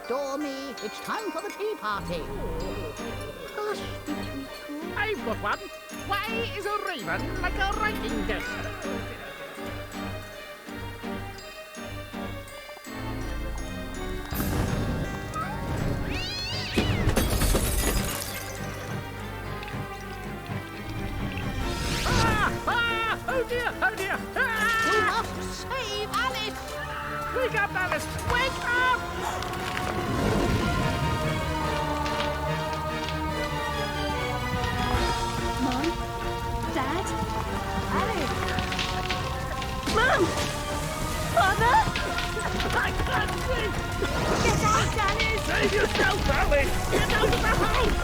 Adore me. It's time for the tea party. Hush, Bitty. I've got one. Why is a raven like a writing desk? Oh dear, oh dear! You must save Alice. Wake up, Alice! Wake up! Mom? Dad? Alice? Mom! Father? I can't see! Get out, Alice! Save yourself, Alice! Get out of the house!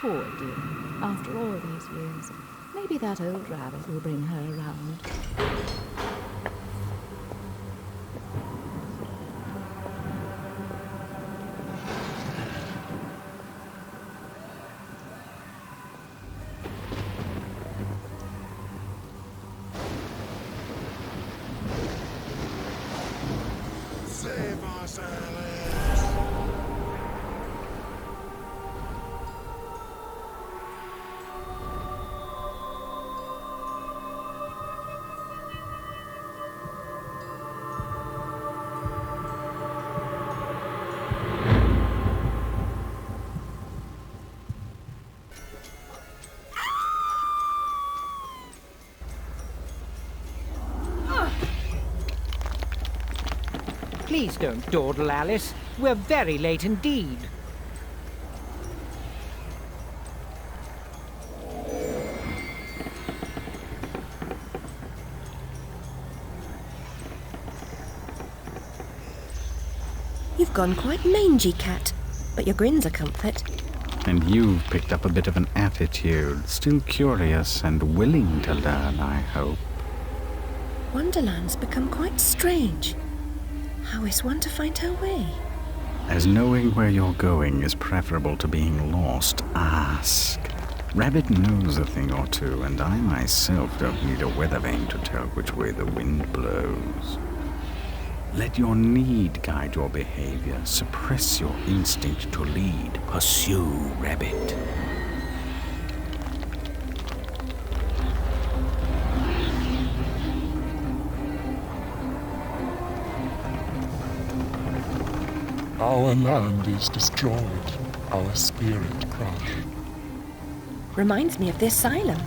Poor dear. After all these years, maybe that old rabbit will bring her around. Save us, Alice! Please don't dawdle, Alice. We're very late indeed. You've gone quite mangy, Cat, but your grin's a comfort. And you've picked up a bit of an attitude, still curious and willing to learn, I hope. Wonderland's become quite strange. How is one to find her way? As knowing where you're going is preferable to being lost, ask. Rabbit knows a thing or two, and I myself don't need a weather vane to tell which way the wind blows. Let your need guide your behavior. Suppress your instinct to lead. Pursue, Rabbit. Our land is destroyed, our spirit crushed. Reminds me of the asylum.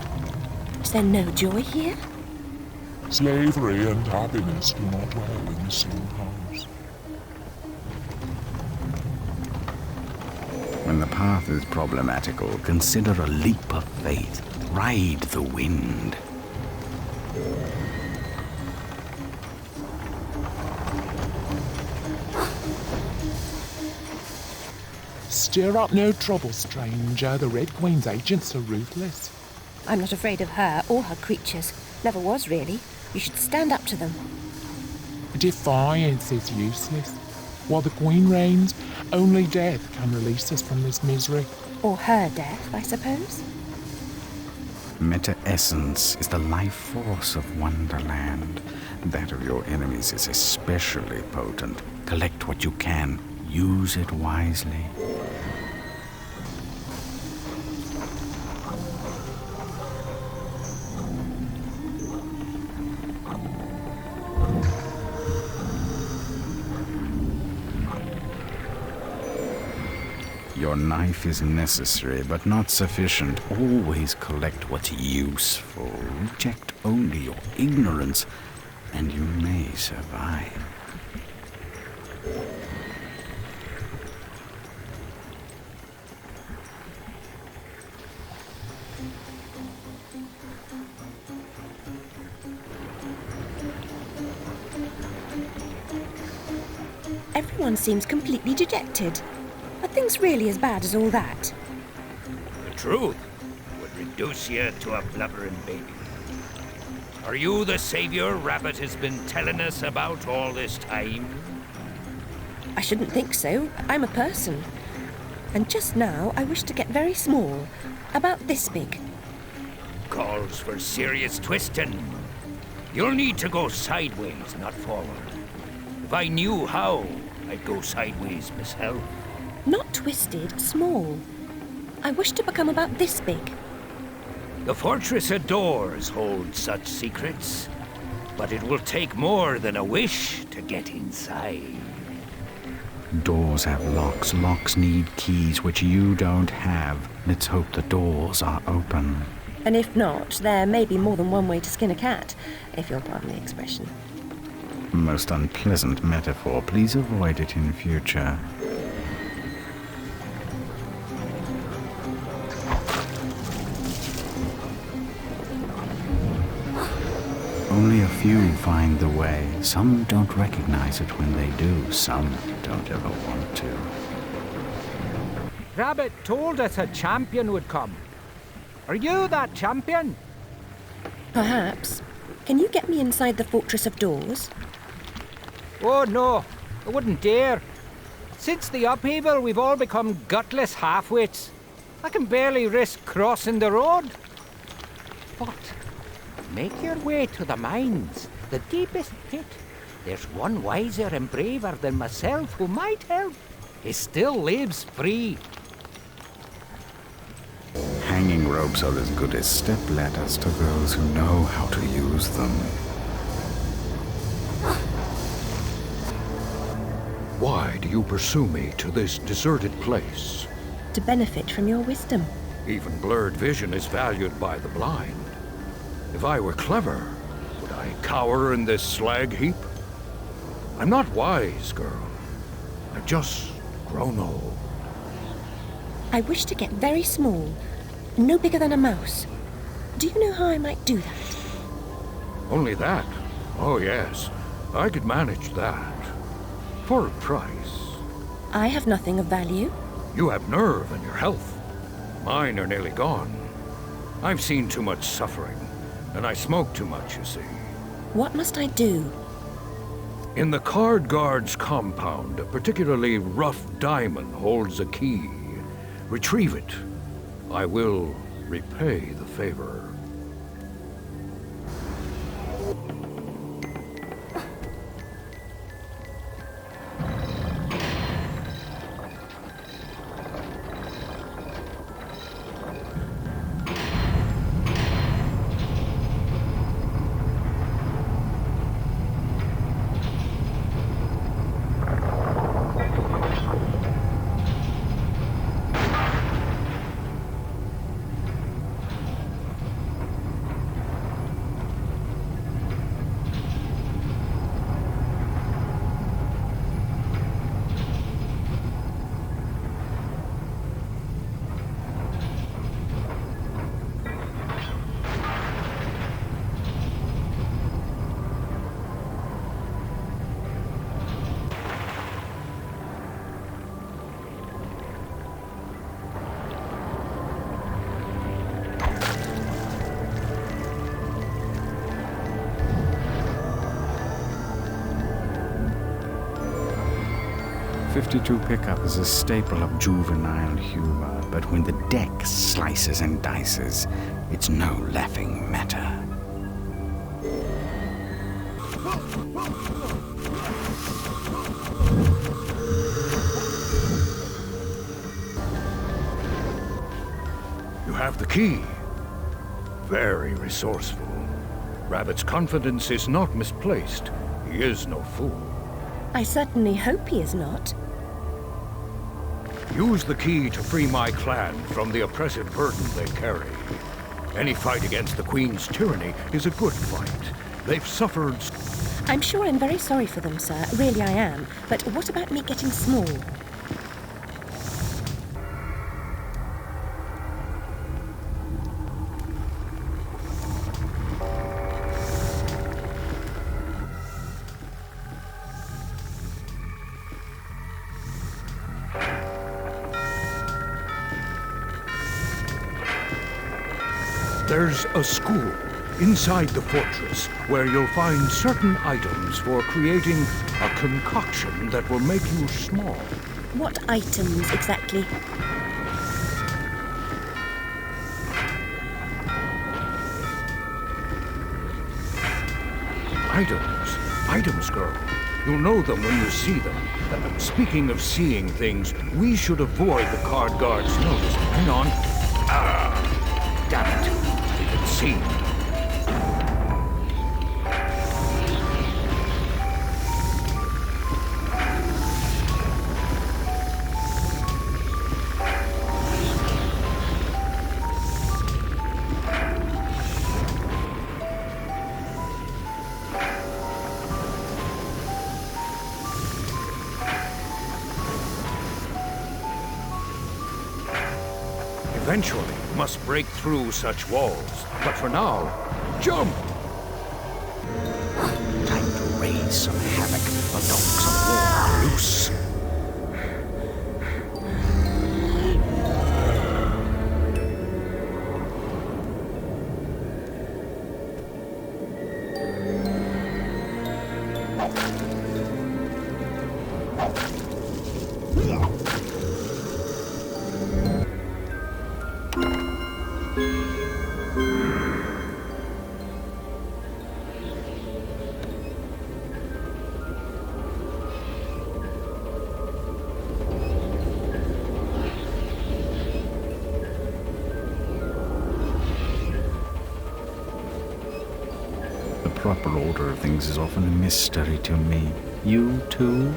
Is there no joy here? Slavery and happiness do not dwell in the same house. When the path is problematical, consider a leap of faith. Ride the wind. Stir up no trouble, stranger. The Red Queen's agents are ruthless. I'm not afraid of her or her creatures. Never was, really. You should stand up to them. Defiance is useless. While the Queen reigns, only death can release us from this misery. Or her death, I suppose. Meta-essence is the life force of Wonderland. That of your enemies is especially potent. Collect what you can. Use it wisely. Your knife is necessary, but not sufficient. Always collect what's useful. Reject only your ignorance, and you may survive. Everyone seems completely dejected. Are things really as bad as all that? The truth would reduce you to a blubbering baby. Are you the savior Rabbit has been telling us about all this time? I shouldn't think so. I'm a person. And just now I wish to get very small. About this big. calls for serious twisting. You'll need to go sideways, not forward. If I knew how, I'd go sideways myself. Not twisted, small. I wish to become about this big. The fortress of doors holds such secrets, but it will take more than a wish to get inside. Doors have locks. Locks need keys, which you don't have. Let's hope the doors are open. And if not, there may be more than one way to skin a cat, if you'll pardon the expression. Most unpleasant metaphor. Please avoid it in future. Only a few find the way. Some don't recognize it when they do. Some don't ever want to. Rabbit told us a champion would come. Are you that champion? Perhaps. Can you get me inside the Fortress of Doors? Oh no, I wouldn't dare. Since the upheaval, we've all become gutless half-wits. I can barely risk crossing the road. But make your way to the mines, the deepest pit. There's one wiser and braver than myself who might help. He still lives free. Hanging ropes are as good as stepladders to those who know how to use them. Why do you pursue me to this deserted place? To benefit from your wisdom. Even blurred vision is valued by the blind. If I were clever, would I cower in this slag heap? I'm not wise, girl. I've just grown old. I wish to get very small, no bigger than a mouse. Do you know how I might do that? Only that? Oh, yes. I could manage that. For a price. I have nothing of value. You have nerve and your health. Mine are nearly gone. I've seen too much suffering, and I smoke too much, you see. What must I do? In the Card Guard's compound, a particularly rough diamond holds a key. Retrieve it. I will repay the favor. .52 pickup is a staple of juvenile humor, but when the deck slices and dices, it's no laughing matter. You have the key. Very resourceful. Rabbit's confidence is not misplaced. He is no fool. I certainly hope he is not. Use the key to free my clan from the oppressive burden they carry. Any fight against the Queen's tyranny is a good fight. They've suffered... I'm sure I'm very sorry for them, sir. Really I am. But what about me getting small? There's a school inside the fortress where you'll find certain items for creating a concoction that will make you small. What items exactly? Items. Items, girl. You'll know them when you see them. Speaking of seeing things, we should avoid the card guard's notice. Hang on. Ah, damn it. You can see. Eventually, we must break through such walls. But for now, jump! Time to raise some havoc. The dogs of war are loose. The proper order of things is often a mystery to me. You too?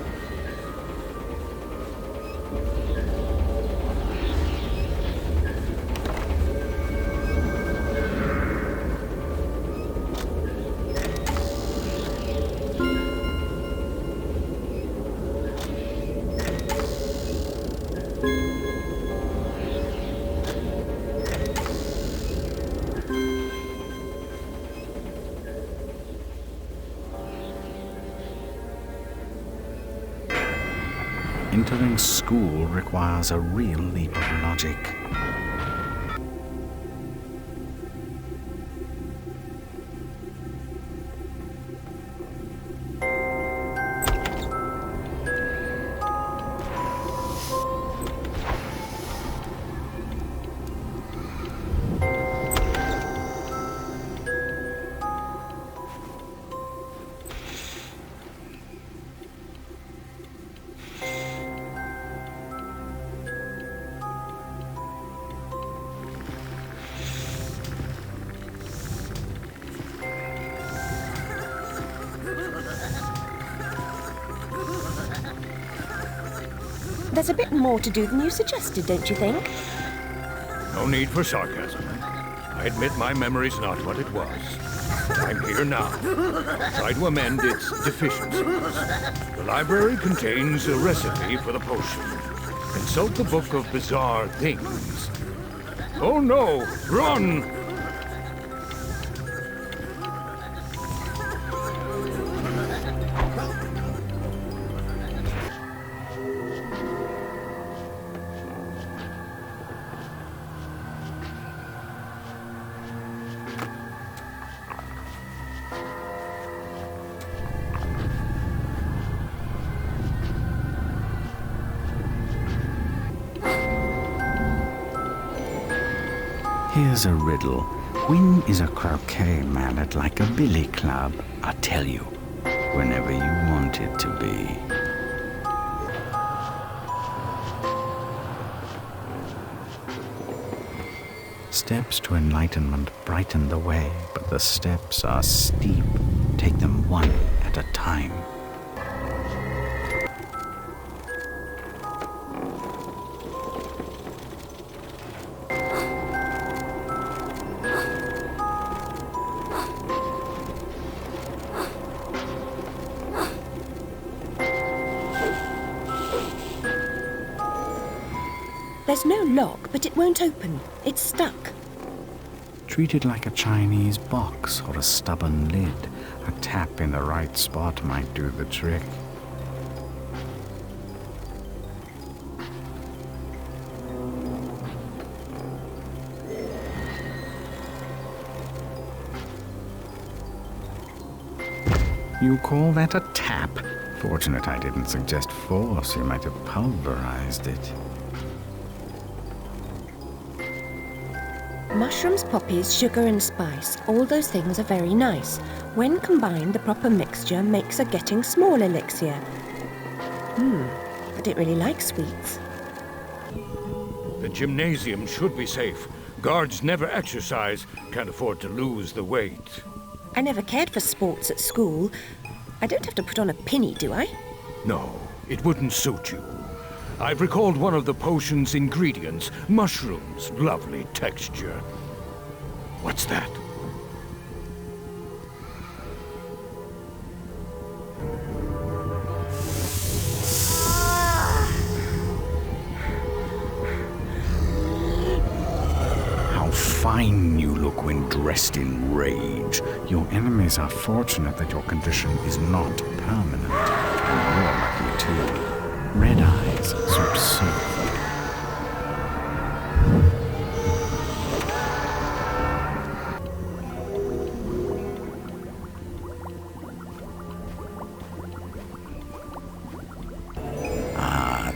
Entering school requires a real leap of logic. There's a bit more to do than you suggested, don't you think? No need for sarcasm. I admit my memory's not what it was. I'm here now. Try to amend its deficiencies. The library contains a recipe for the potion. Consult the Book of Bizarre Things. Oh no! Run! Here's a riddle. When is a croquet mallet like a billy club? I'll tell you, whenever you want it to be. Steps to enlightenment brighten the way, but the steps are steep. Take them one at a time. There's no lock, but it won't open. It's stuck. Treat it like a Chinese box or a stubborn lid. A tap in the right spot might do the trick. You call that a tap? Fortunate I didn't suggest force. You might have pulverized it. Mushrooms, poppies, sugar and spice, all those things are very nice. When combined, the proper mixture makes a getting small elixir. I don't really like sweets. The gymnasium should be safe. Guards never exercise, can't afford to lose the weight. I never cared for sports at school. I don't have to put on a pinny, do I? No, it wouldn't suit you. I've recalled one of the potion's ingredients. Mushrooms, lovely texture. What's that? How fine you look when dressed in rage. Your enemies are fortunate that your condition is not permanent. And you're lucky too. Red eyes, so absurd.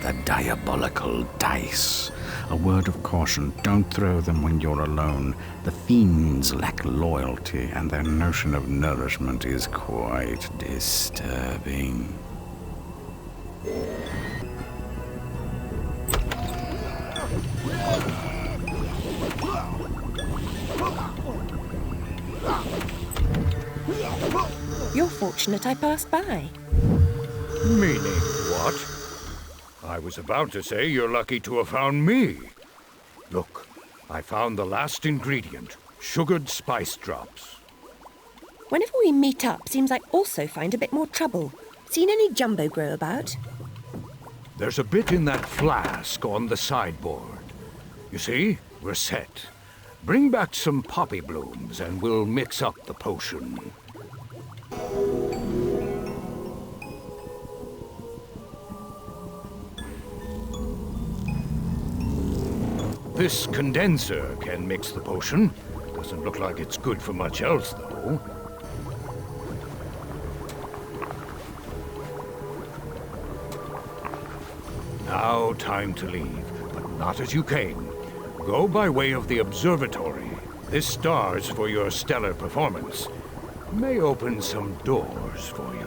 The diabolical dice. A word of caution, don't throw them when you're alone. The fiends lack loyalty, and their notion of nourishment is quite disturbing. You're fortunate I passed by. Meaning what? I was about to say you're lucky to have found me. Look, I found the last ingredient, sugared spice drops. Whenever we meet up, seems I also find a bit more trouble. Seen any jumbo grow about? There's a bit in that flask on the sideboard. You see, we're set. Bring back some poppy blooms and we'll mix up the potion. This condenser can mix the potion. Doesn't look like it's good for much else, though. Now, time to leave, but not as you came. Go by way of the observatory. This star's for your stellar performance. May open some doors for you.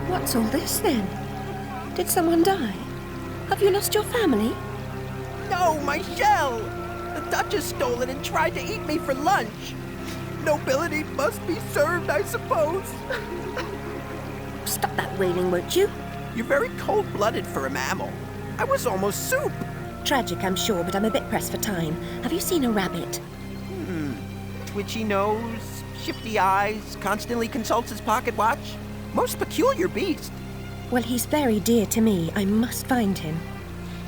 What's all this then? Did someone die? Have you lost your family? No, my shell! The Duchess stole it and tried to eat me for lunch. Nobility must be served, I suppose. Stop that wailing, won't you? You're very cold-blooded for a mammal. I was almost soup. Tragic, I'm sure, but I'm a bit pressed for time. Have you seen a rabbit? Twitchy nose, shifty eyes, constantly consults his pocket watch. Most peculiar beast. Well, he's very dear to me. I must find him.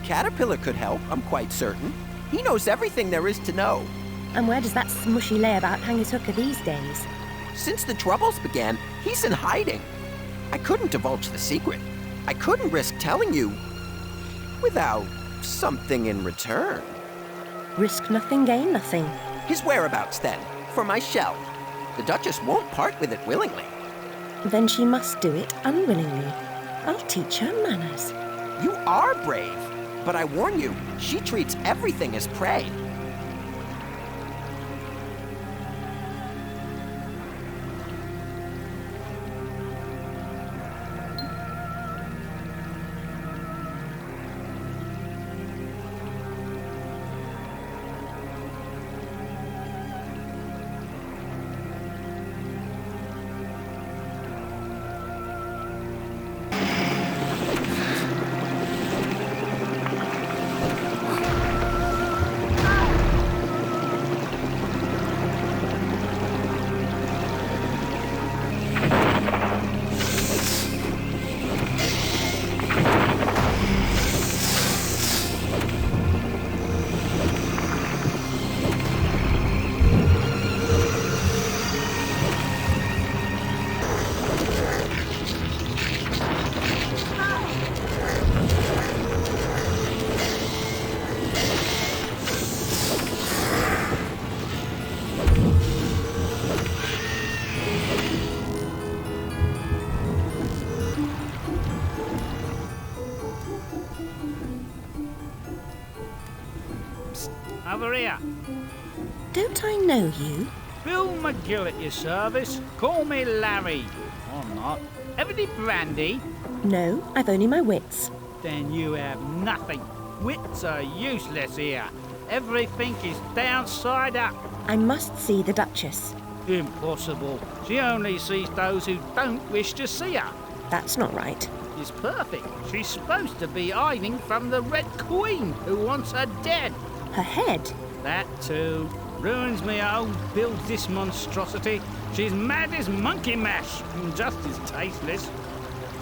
Caterpillar could help, I'm quite certain. He knows everything there is to know. And where does that smushy layabout hang his hooker these days? Since the troubles began, he's in hiding. I couldn't divulge the secret. I couldn't risk telling you without something in return. Risk nothing, gain nothing. His whereabouts, then, for my shell. The Duchess won't part with it willingly. Then she must do it unwillingly. I'll teach her manners. You are brave, but I warn you, she treats everything as prey. over here. Don't I know you? Bill McGill at your service. Call me Larry. Or not. Have any brandy? No, I've only my wits. Then you have nothing. Wits are useless here. Everything is downside up. I must see the Duchess. Impossible. She only sees those who don't wish to see her. That's not right. It's perfect. She's supposed to be hiding from the Red Queen, who wants her dead. Her head? That too. Ruins me home, builds this monstrosity. She's mad as monkey mash, and just as tasteless.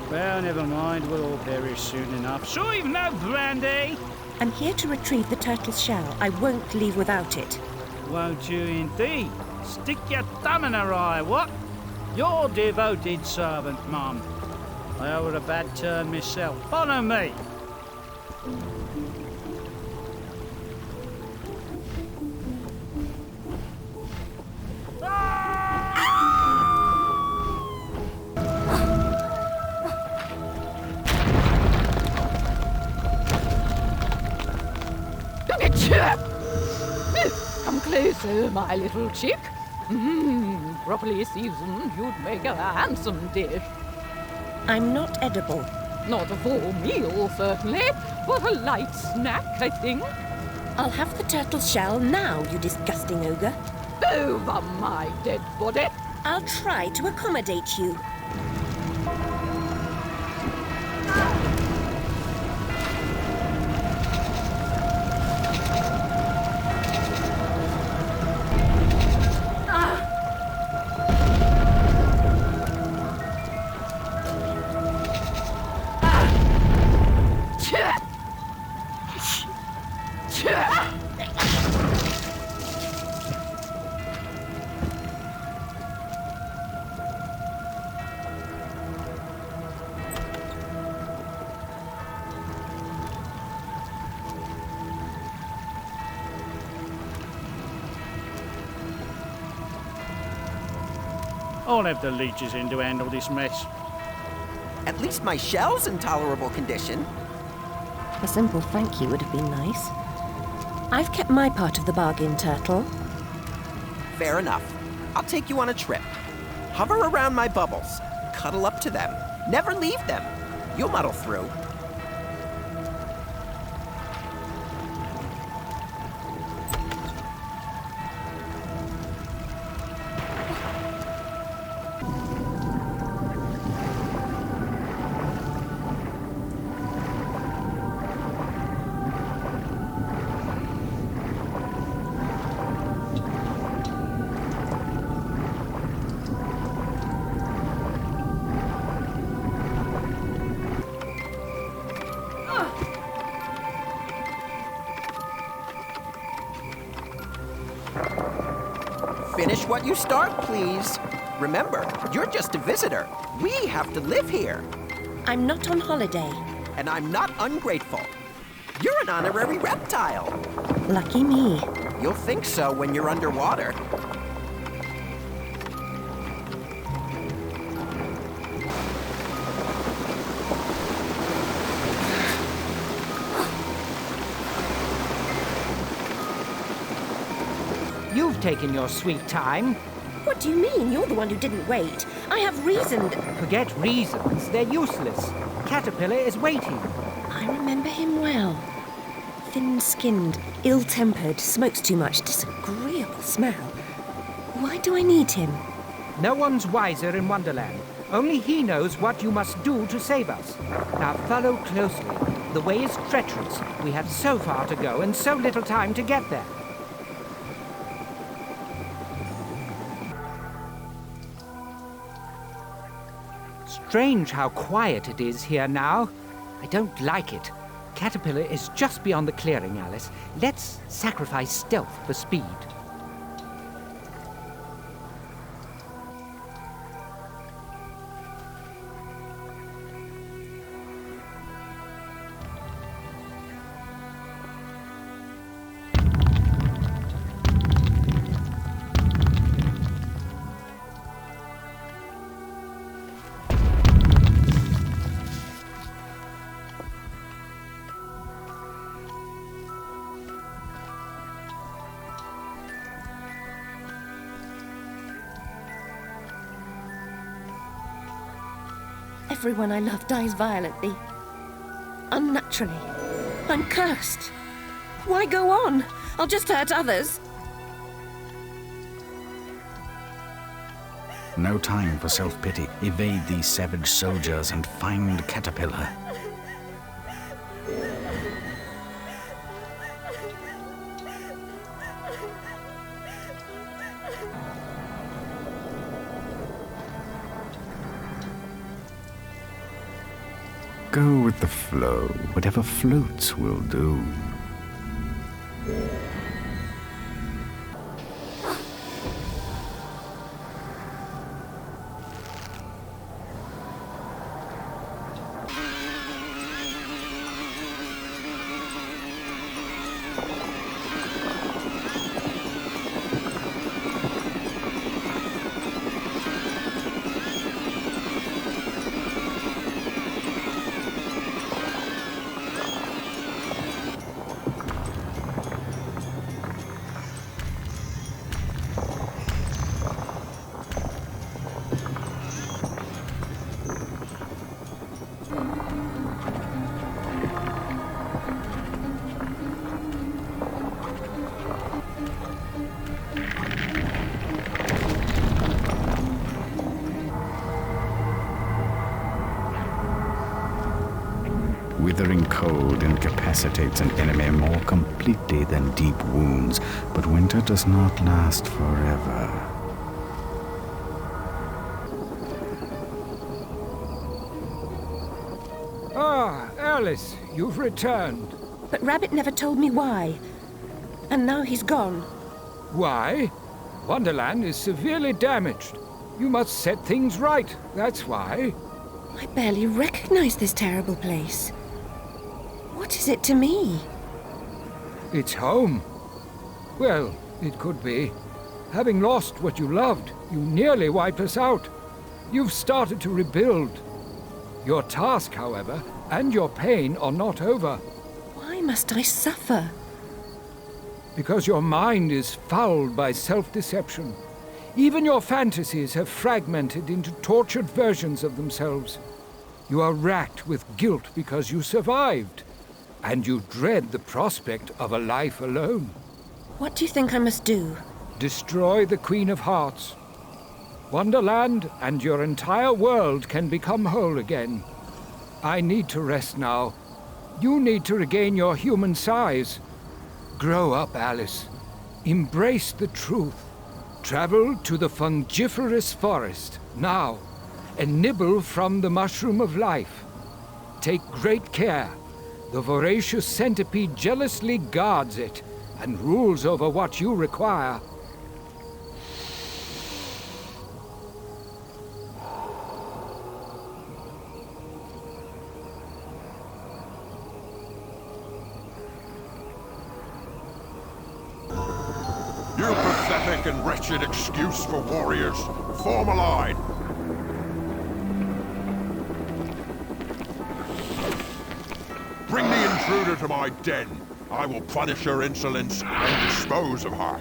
Well, never mind, we'll all perish soon enough. Sure you've no brandy? I'm here to retrieve the turtle's shell. I won't leave without it. Won't you indeed? Stick your thumb in her eye, what? Your devoted servant, Mum. I owe her a bad turn myself. Follow me. Come closer, my little chick. Properly seasoned, you'd make a handsome dish. I'm not edible. Not a full meal, certainly, but a light snack, I think. I'll have the turtle's shell now, you disgusting ogre. Over my dead body. I'll try to accommodate you. I'll have the leeches in to handle this mess. At least my shell's in tolerable condition. A simple thank you would have been nice. I've kept my part of the bargain, Turtle. Fair enough. I'll take you on a trip. Hover around my bubbles. Cuddle up to them. Never leave them. You'll muddle through. Finish what you start, please. Remember, you're just a visitor. We have to live here. I'm not on holiday. And I'm not ungrateful. You're an honorary reptile. Lucky me. You'll think so when you're underwater. You've taken your sweet time. What do you mean? You're the one who didn't wait. I have reasoned. Forget reasons, they're useless. Caterpillar is waiting. I remember him well. Thin-skinned, ill-tempered, smokes too much, disagreeable smell. Why do I need him? No one's wiser in Wonderland. Only he knows what you must do to save us. Now follow closely. The way is treacherous. We have so far to go and so little time to get there. Strange how quiet it is here now. I don't like it. Caterpillar is just beyond the clearing, Alice. Let's sacrifice stealth for speed. Everyone I love dies violently. Unnaturally. I'm cursed. Why go on? I'll just hurt others. No time for self-pity. Evade these savage soldiers and find Caterpillar. Go with the flow. Whatever floats will do. Withering cold incapacitates an enemy more completely than deep wounds, but winter does not last forever. Ah, Alice, you've returned. But Rabbit never told me why. And now he's gone. Why? Wonderland is severely damaged. You must set things right, that's why. I barely recognize this terrible place. What is it to me? It's home. Well, it could be. Having lost what you loved, you nearly wiped us out. You've started to rebuild. Your task, however, and your pain are not over. Why must I suffer? Because your mind is fouled by self-deception. Even your fantasies have fragmented into tortured versions of themselves. You are racked with guilt because you survived. And you dread the prospect of a life alone. What do you think I must do? Destroy the Queen of Hearts. Wonderland and your entire world can become whole again. I need to rest now. You need to regain your human size. Grow up, Alice. Embrace the truth. Travel to the fungiferous forest, now, and nibble from the mushroom of life. Take great care. The voracious centipede jealously guards it and rules over what you require. You pathetic and wretched excuse for warriors. Form a line. Bring the intruder to my den. I will punish her insolence and dispose of her.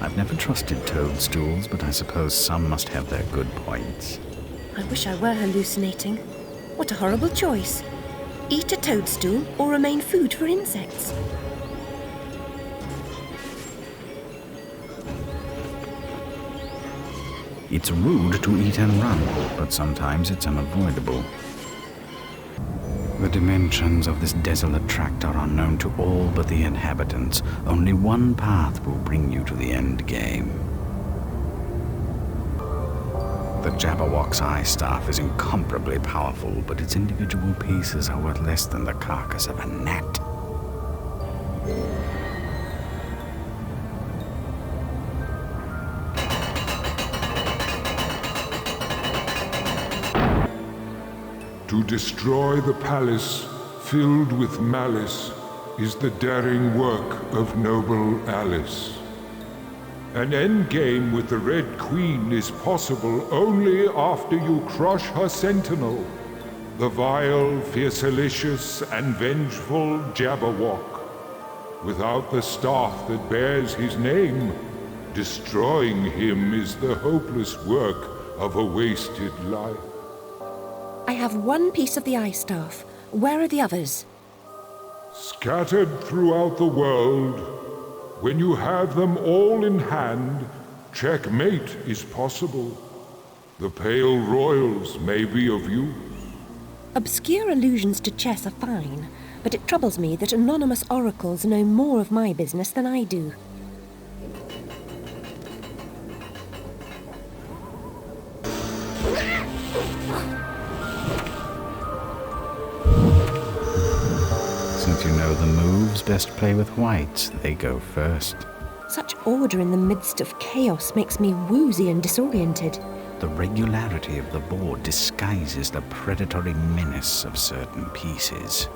I've never trusted toadstools, but I suppose some must have their good points. I wish I were hallucinating. What a horrible choice. Eat a toadstool or remain food for insects. It's rude to eat and run, but sometimes it's unavoidable. The dimensions of this desolate tract are unknown to all but the inhabitants. Only one path will bring you to the Endgame. The Jabberwock's eye staff is incomparably powerful, but its individual pieces are worth less than the carcass of a gnat. To destroy the palace filled with malice is the daring work of noble Alice. An endgame with the Red Queen is possible only after you crush her sentinel, the vile, fiercelicious, and vengeful Jabberwock. Without the staff that bears his name, destroying him is the hopeless work of a wasted life. I have one piece of the eye staff. Where are the others? Scattered throughout the world, when you have them all in hand, checkmate is possible. The pale royals may be of use. Obscure allusions to chess are fine, but it troubles me that anonymous oracles know more of my business than I do. Since you know the moves, best play with whites. They go first. Such order in the midst of chaos makes me woozy and disoriented. The regularity of the board disguises the predatory menace of certain pieces.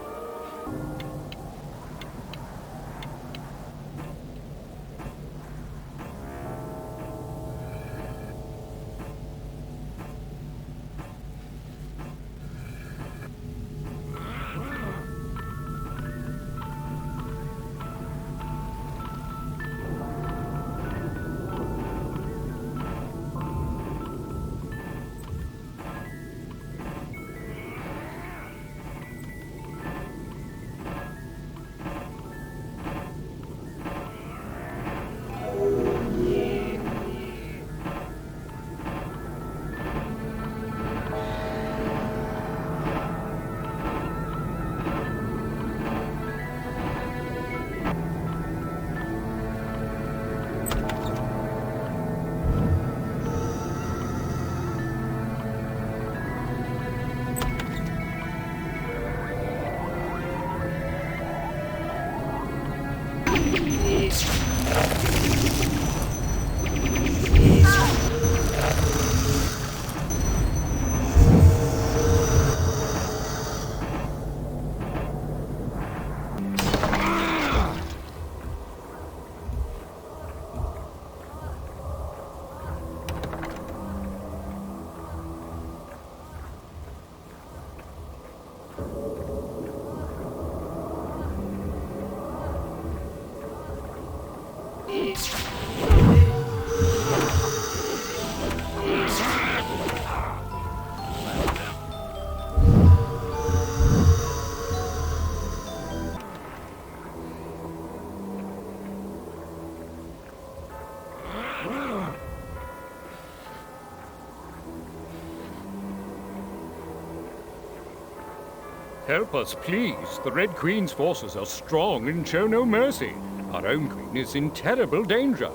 Help us, please. The Red Queen's forces are strong and show no mercy. Our own queen is in terrible danger.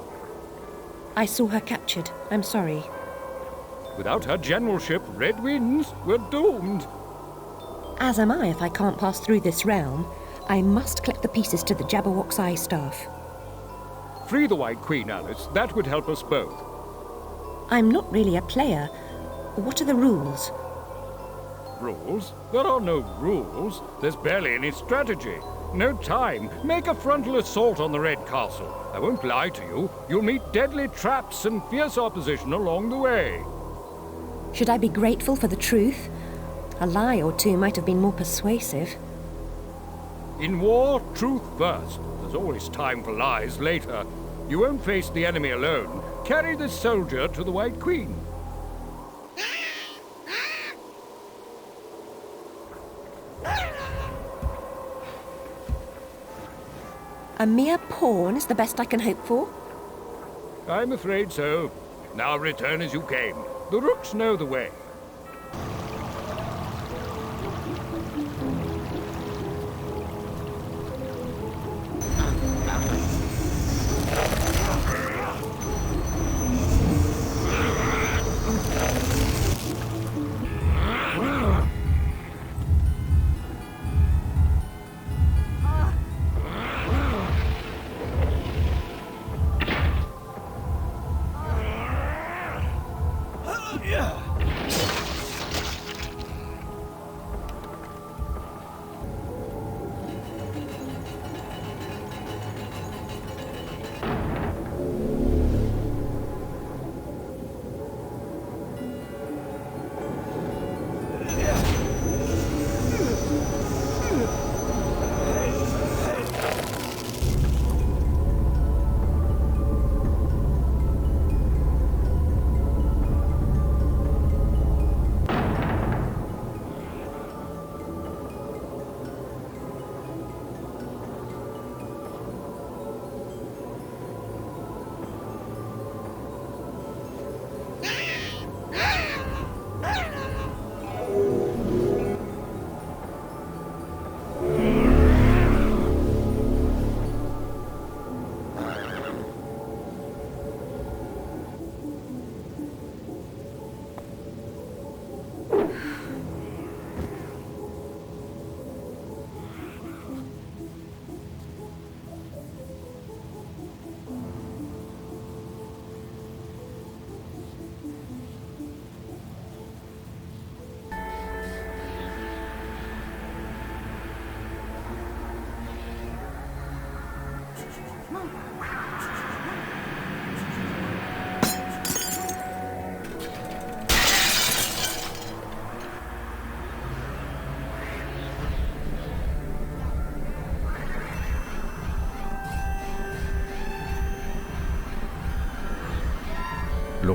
I saw her captured. I'm sorry. Without her generalship, Red wins. We're doomed. As am I if I can't pass through this realm. I must collect the pieces to the Jabberwock's eye staff. Free the White Queen, Alice. That would help us both. I'm not really a player. What are the rules? Rules? There are no rules. There's barely any strategy. No time. Make a frontal assault on the Red Castle. I won't lie to you. You'll meet deadly traps and fierce opposition along the way. Should I be grateful for the truth? A lie or two might have been more persuasive. In war, truth first. There's always time for lies later. You won't face the enemy alone. Carry this soldier to the White Queen. A mere pawn is the best I can hope for? I'm afraid so. Now return as you came. The rooks know the way.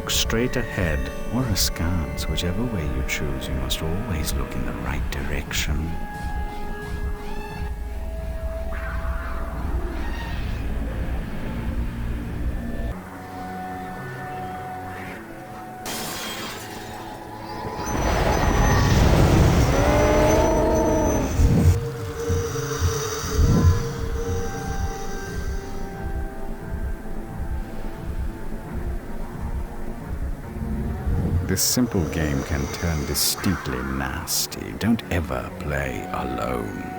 look straight ahead or askance, whichever way you choose, you must always look in the right direction. This simple game can turn distinctly nasty. Don't ever play alone.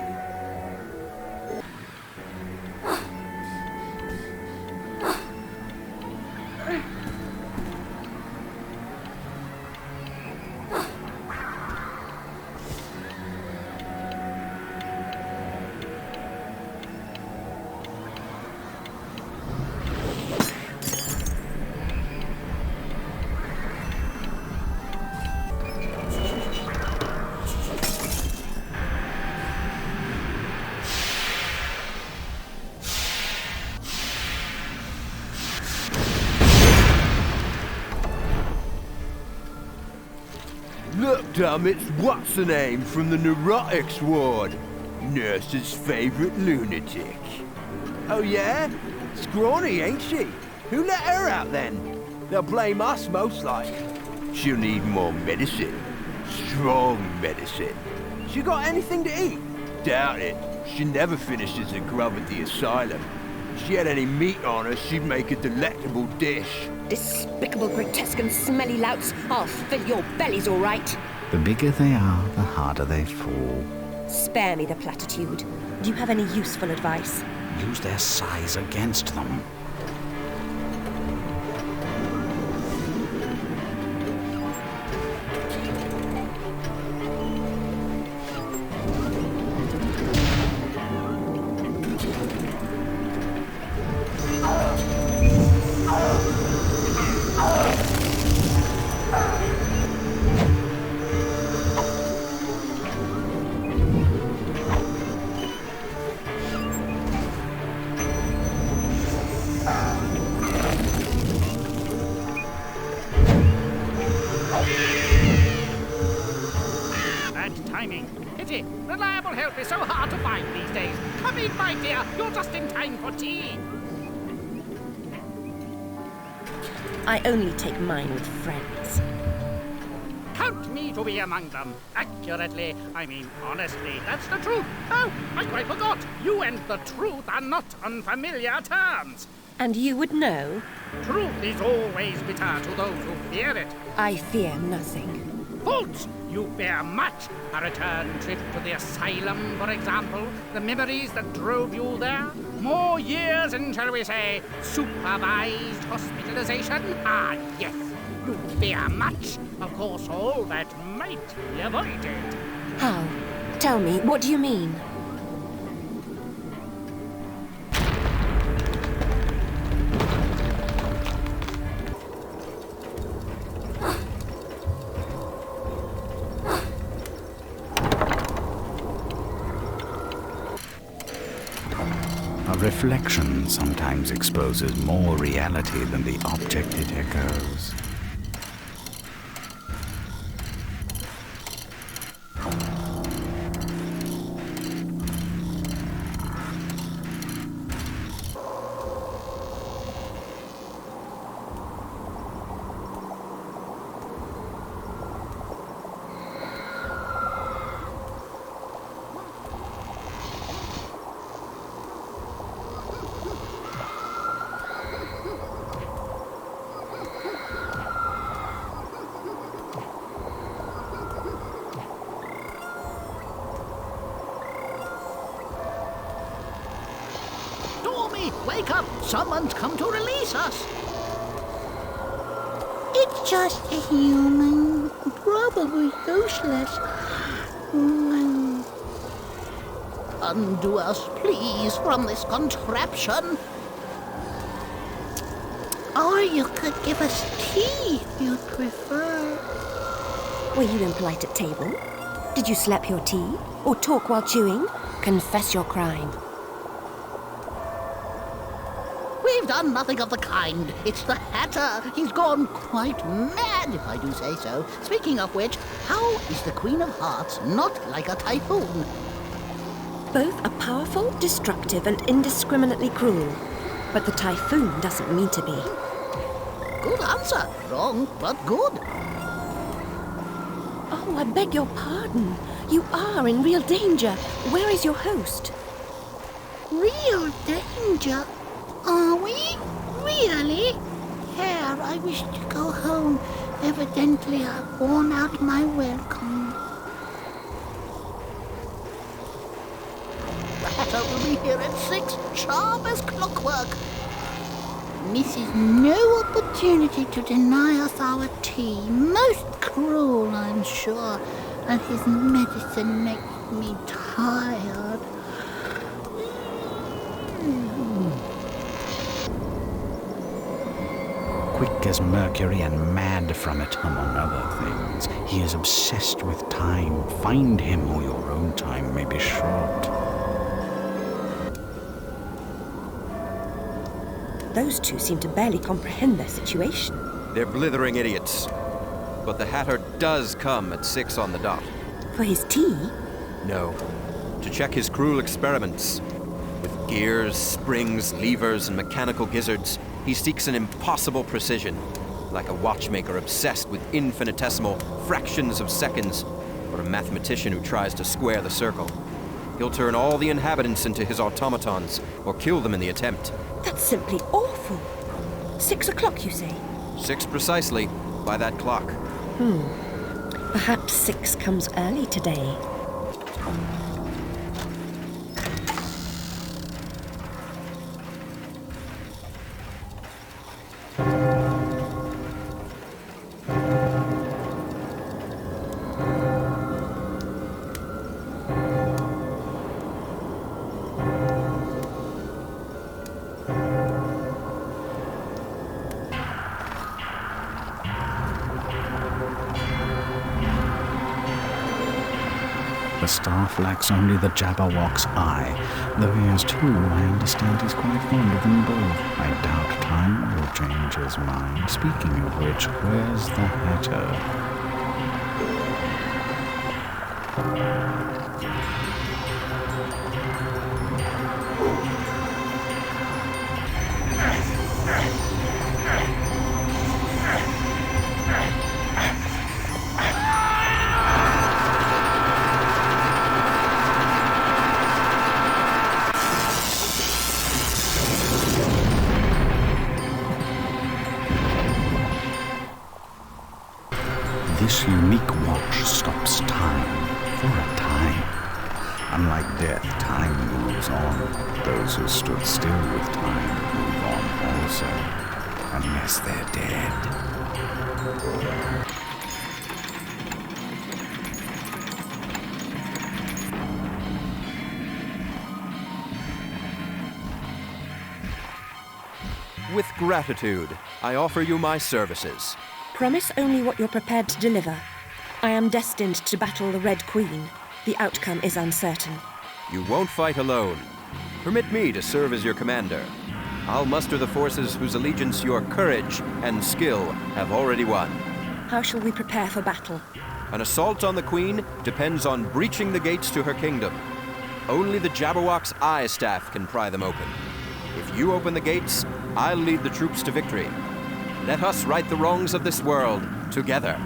Look, damn it's what's-her-name from the neurotics ward. Nurse's favourite lunatic. Oh yeah? Scrawny, ain't she? Who let her out then? They'll blame us most like. She'll need more medicine. Strong medicine. She got anything to eat? Doubt it. She never finishes a grub at the asylum. If she had any meat on her, she'd make a delectable dish. Despicable, grotesque and smelly louts. I'll fill your bellies all right. The bigger they are, the harder they fall. Spare me the platitude. Do you have any useful advice? Use their size against them. Pity. Reliable help is so hard to find these days. Come in, my dear. You're just in time for tea. I only take mine with friends. Count me to be among them. Accurately, I mean honestly. That's the truth. Oh, I quite forgot. You and the truth are not on familiar terms. And you would know? Truth is always bitter to those who fear it. I fear nothing. False! You fear much. A return trip to the asylum, for example. The memories that drove you there. More years in, shall we say, supervised hospitalization? Ah, yes. You fear much. Of course, all that might be avoided. How? Tell me, what do you mean? Reflection sometimes exposes more reality than the object it echoes. Wake up! Someone's come to release us! It's just a human. Probably useless. Undo us, please, from this contraption. Or you could give us tea if you'd prefer. Were you impolite at table? Did you slap your tea? Or talk while chewing? Confess your crime. We've done nothing of the kind. It's the Hatter. He's gone quite mad, if I do say so. Speaking of which, how is the Queen of Hearts not like a typhoon? Both are powerful, destructive, and indiscriminately cruel. But the typhoon doesn't mean to be. Good answer. Wrong, but good. Oh, I beg your pardon. You are in real danger. Where is your host? Real danger? Are we? Really? Here, I wish to go home. Evidently, I've worn out my welcome. The Hatter will be here at 6, sharp as clockwork. Misses no opportunity to deny us our tea. Most cruel, I'm sure. And his medicine makes me tired. Quick as mercury and mad from it, among other things. He is obsessed with time. Find him, or your own time may be short. Those two seem to barely comprehend their situation. They're blithering idiots. But the Hatter does come at 6 on the dot. For his tea? No. To check his cruel experiments. With gears, springs, levers, and mechanical gizzards, he seeks an impossible precision. Like a watchmaker obsessed with infinitesimal fractions of seconds, or a mathematician who tries to square the circle. He'll turn all the inhabitants into his automatons, or kill them in the attempt. That's simply awful. 6 o'clock, you say? 6 precisely, by that clock. Perhaps 6 comes early today. The staff lacks only the Jabberwock's eye, though he has two. I understand he's quite fond of them both. I doubt time will change his mind. Speaking of which, where's the Hatter? This unique watch stops time, for a time. Unlike death, time moves on. Those who stood still with time move on also, unless they're dead. With gratitude, I offer you my services. Promise only what you're prepared to deliver. I am destined to battle the Red Queen. The outcome is uncertain. You won't fight alone. Permit me to serve as your commander. I'll muster the forces whose allegiance your courage and skill have already won. How shall we prepare for battle? An assault on the Queen depends on breaching the gates to her kingdom. Only the Jabberwock's eye staff can pry them open. If you open the gates, I'll lead the troops to victory. Let us right the wrongs of this world together.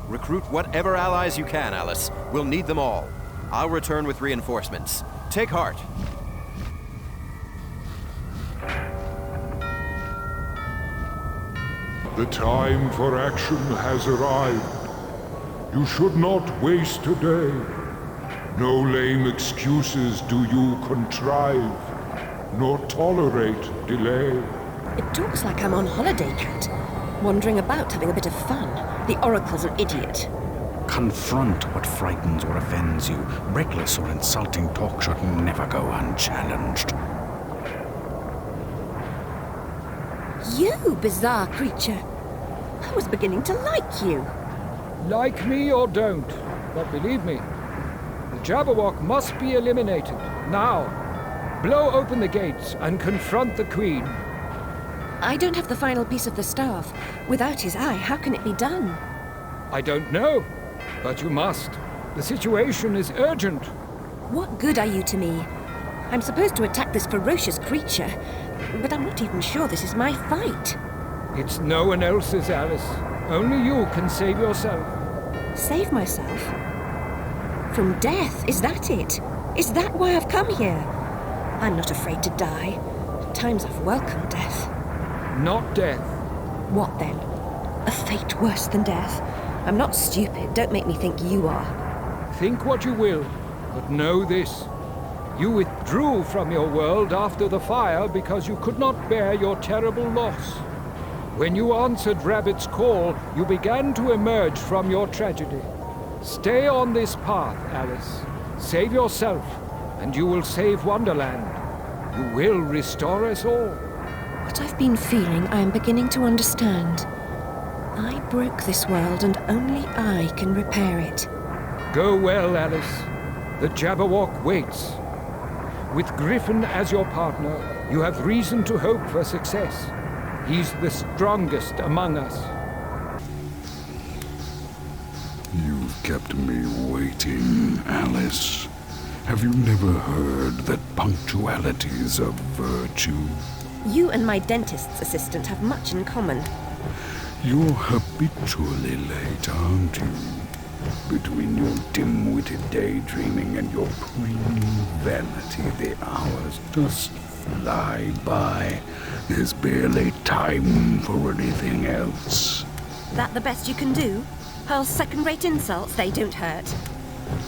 Recruit whatever allies you can, Alice. We'll need them all. I'll return with reinforcements. Take heart. The time for action has arrived. You should not waste a day. No lame excuses do you contrive, nor tolerate delay. It talks like I'm on holiday, Cat. Wandering about having a bit of fun. The Oracle's an idiot. Confront what frightens or offends you. Reckless or insulting talk should never go unchallenged. You, bizarre creature. I was beginning to like you. Like me or don't, but believe me, the Jabberwock must be eliminated, now. Blow open the gates and confront the Queen. I don't have the final piece of the staff. Without his eye, how can it be done? I don't know, but you must. The situation is urgent. What good are you to me? I'm supposed to attack this ferocious creature, but I'm not even sure this is my fight. It's no one else's, Alice. Only you can save yourself. Save myself? From death, is that it? Is that why I've come here? I'm not afraid to die. At times I've welcomed death. Not death. What then? A fate worse than death? I'm not stupid. Don't make me think you are. Think what you will, but know this. You withdrew from your world after the fire because you could not bear your terrible loss. When you answered Rabbit's call, you began to emerge from your tragedy. Stay on this path, Alice. Save yourself, and you will save Wonderland. You will restore us all. What I've been feeling, I am beginning to understand. I broke this world, and only I can repair it. Go well, Alice. The Jabberwock waits. With Griffin as your partner, you have reason to hope for success. He's the strongest among us. You've kept me waiting, Alice. Have you never heard that punctuality is a virtue? You and my dentist's assistant have much in common. You're habitually late, aren't you? Between your dim-witted daydreaming and your preening vanity, the hours just fly by. There's barely time for anything else. That the best you can do? Hurl second-rate insults, they don't hurt.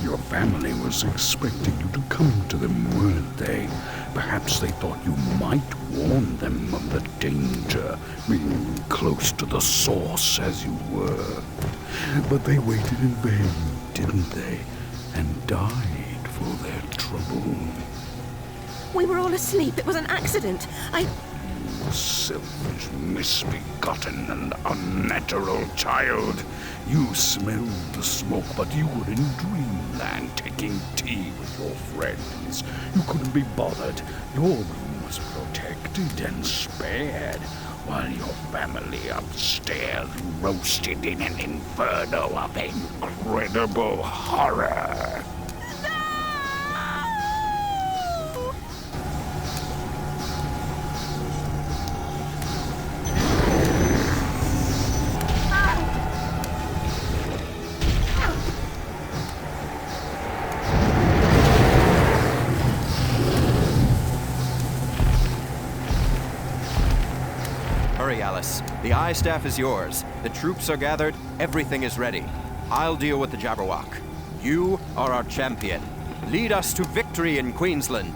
Your family was expecting you to come to them, weren't they? Perhaps they thought you might warn them of the danger, being close to the source as you were. But they waited in vain, didn't they? And died for their trouble. We were all asleep. It was an accident. You selfish, misbegotten, and unnatural child. You smelled the smoke, but you were in dreamland taking tea with your friends. You couldn't be bothered. Your room was protected and spared, while your family upstairs roasted in an inferno of incredible horror. Hurry, Alice. The Eye Staff is yours. The troops are gathered. Everything is ready. I'll deal with the Jabberwock. You are our champion. Lead us to victory in Queensland.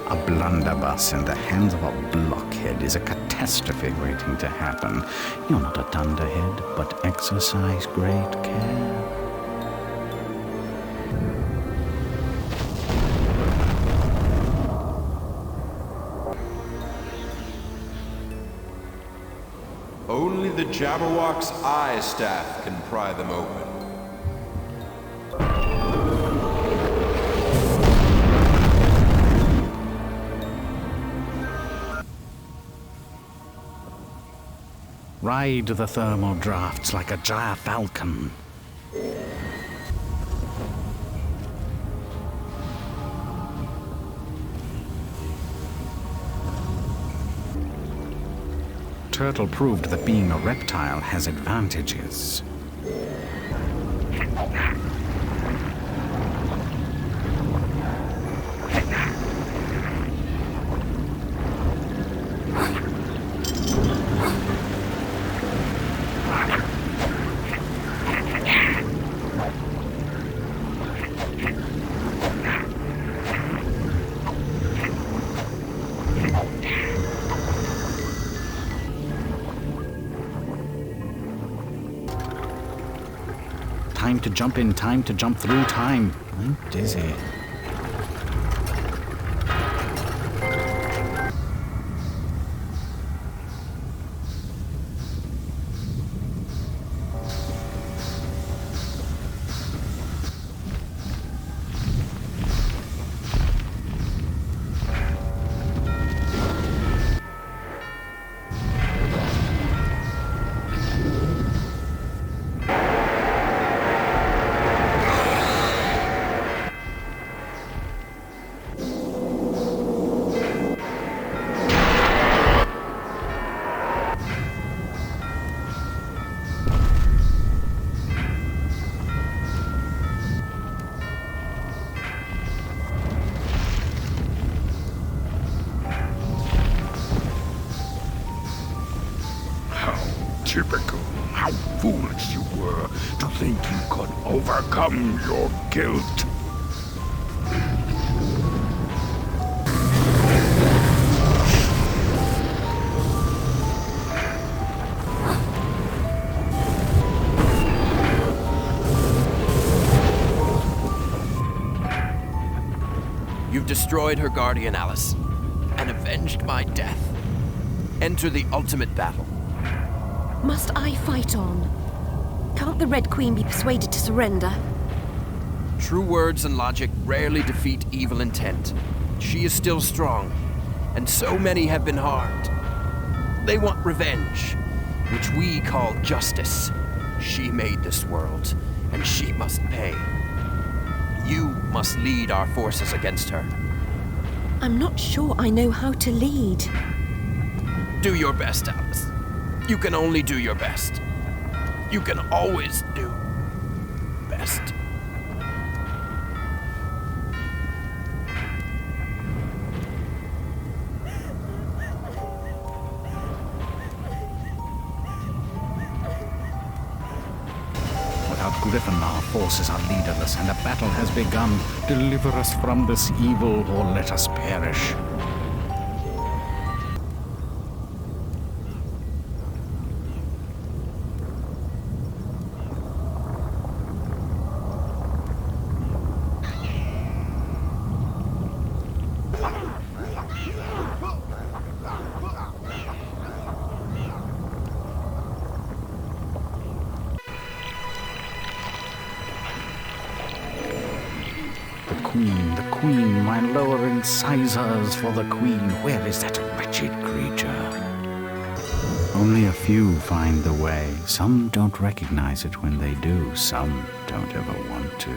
A blunderbuss in the hands of a blockhead is a catastrophe waiting to happen. You're not a dunderhead, but exercise great care. Only the Jabberwock's Eye Staff can pry them open. Ride the thermal drafts like a gyre falcon. Turtle proved that being a reptile has advantages. Time to jump in, time to jump through time. I'm dizzy. foolish you were to think you could overcome your guilt. You've destroyed her guardian, Alice, and avenged my death. Enter the ultimate battle. Must I fight on? Can't the Red Queen be persuaded to surrender? True words and logic rarely defeat evil intent. She is still strong, and so many have been harmed. They want revenge, which we call justice. She made this world, and she must pay. You must lead our forces against her. I'm not sure I know how to lead. Do your best, Alice. You can only do your best. You can always do best. Without Griffin, our forces are leaderless, and a battle has begun. Deliver us from this evil, or let us perish. The Queen, my lower incisors for the Queen. Where is that wretched creature? Only a few find the way. Some don't recognize it when they do. Some don't ever want to.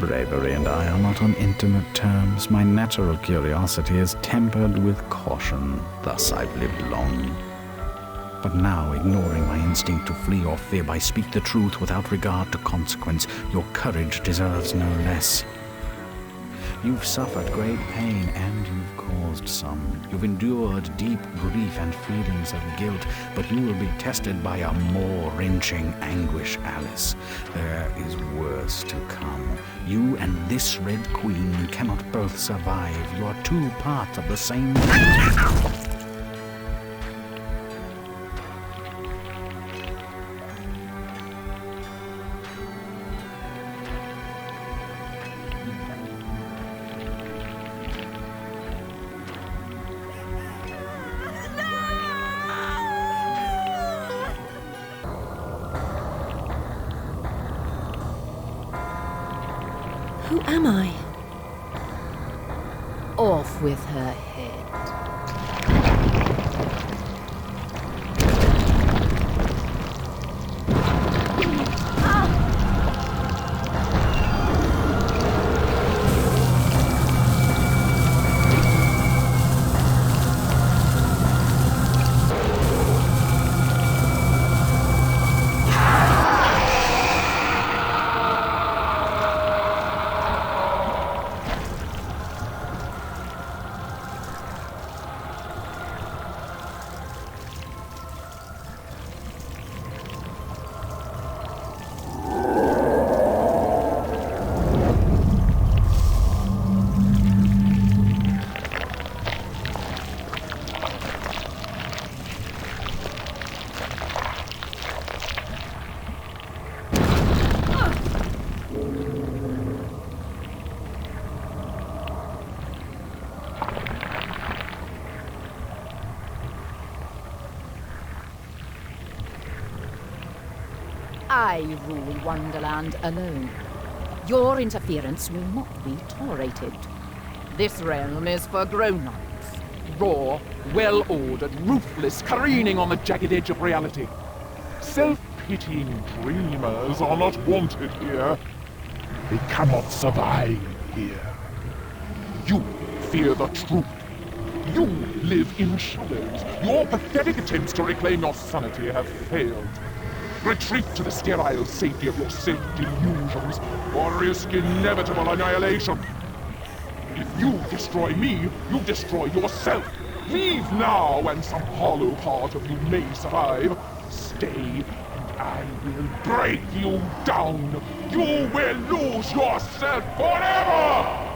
Bravery and I are not on intimate terms. My natural curiosity is tempered with caution. Thus I've lived long. But now, ignoring my instinct to flee or fib, I speak the truth without regard to consequence. Your courage deserves no less. You've suffered great pain, and you've caused some. You've endured deep grief and feelings of guilt, but you will be tested by a more wrenching anguish, Alice. There is worse to come. You and this Red Queen cannot both survive. You are two parts of the same... Who am I? Off with her head. I rule Wonderland alone. Your interference will not be tolerated. This realm is for grown-ups. Raw, well-ordered, ruthless, careening on the jagged edge of reality. Self-pitying dreamers are not wanted here. They cannot survive here. You fear the truth. You live in shadows. Your pathetic attempts to reclaim your sanity have failed. Retreat to the sterile safety of your self-delusions, or risk inevitable annihilation. If you destroy me, you destroy yourself. Leave now, and some hollow part of you may survive. Stay, and I will break you down. You will lose yourself forever!